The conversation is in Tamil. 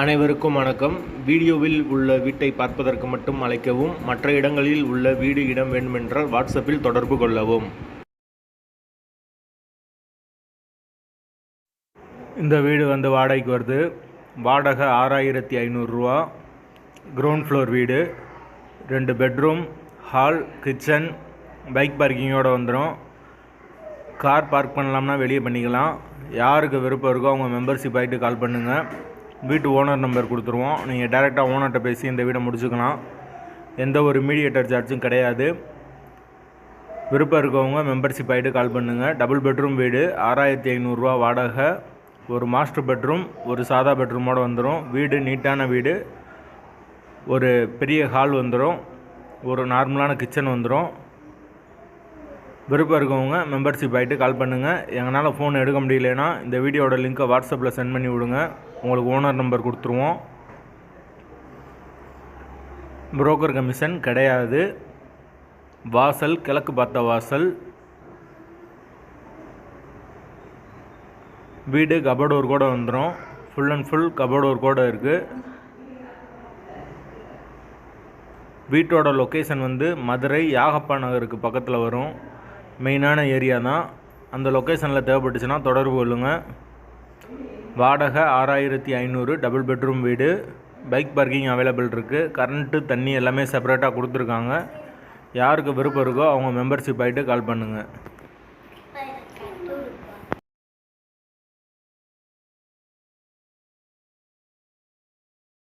அனைவருக்கும் வணக்கம். வீடியோவில் உள்ள வீட்டை பார்ப்பதற்கு மட்டும் அழைக்கவும். மற்ற இடங்களில் உள்ள வீடு இடம் வேண்டுமென்றால் வாட்ஸ்அப்பில் தொடர்பு கொள்ளவும். இந்த வீடு வாடகைக்கு வருது. வாடகை 6500 ரூபா. கிரவுண்ட் ஃப்ளோர் வீடு. 2 பெட்ரூம், ஹால், கிச்சன், பைக் பார்க்கிங்கோடு வந்துடும். கார் பார்க் பண்ணலாம்னா வெளியே பண்ணிக்கலாம். யாருக்கு விருப்பம் இருக்கோ அவங்க மெம்பர்ஷிப் ஆகிட்டு கால் பண்ணுங்கள். வீட்டு ஓனர் நம்பர் கொடுத்துருவோம். நீங்கள் டைரெக்டாக ஓனர்கிட்ட பேசி இந்த வீடை முடிச்சுக்கலாம். எந்த ஒரு மீடியேட்டர் சார்ஜும் கிடையாது. விருப்பம் இருக்கவங்க மெம்பர்ஷிப் ஆகிட்டு கால் பண்ணுங்கள். டபுள் பெட்ரூம் வீடு, 6500 ரூபா வாடகை. ஒரு மாஸ்டர் பெட்ரூம், ஒரு சாதா பெட்ரூமோடு வந்துடும். வீடு நீட்டான வீடு. ஒரு பெரிய ஹால் வந்துடும். ஒரு நார்மலான கிச்சன் வந்துடும். விருப்பம் இருக்கவங்க மெம்பர்ஷிப் ஆகிட்டு கால் பண்ணுங்கள். எங்களால் ஃபோன் எடுக்க முடியலன்னா இந்த வீடியோட லிங்க்கை வாட்ஸ்அப்பில் சென்ட் பண்ணி விடுங்க. உங்களுக்கு ஓனர் நம்பர் கொடுத்துருவோம். புரோக்கர் கமிஷன் கிடையாது. வாசல் கிழக்கு பார்த்த வாசல். வீடு கபோர்டோர் கூட வந்துடும். ஃபுல் அண்ட் ஃபுல் கபோர்டோர் கூட இருக்குது. வீட்டோட லொக்கேஷன் மதுரை யாகப்பா நகருக்கு பக்கத்தில் வரும். மெயினான ஏரியா தான். அந்த லொக்கேஷனில் தேவைப்பட்டுச்சுன்னா தொடர்பு கொள்ளுங்கள். வாடகை 6500. டபுள் பெட்ரூம் வீடு. பைக் பார்க்கிங் அவைலபிள் இருக்குது. கரண்ட்டு, தண்ணி எல்லாமே செப்பரேட்டாக கொடுத்துருக்காங்க. யாருக்கு விருப்பம் இருக்கோ அவங்க மெம்பர்ஷிப் ஆகிட்டு கால் பண்ணுங்கள்.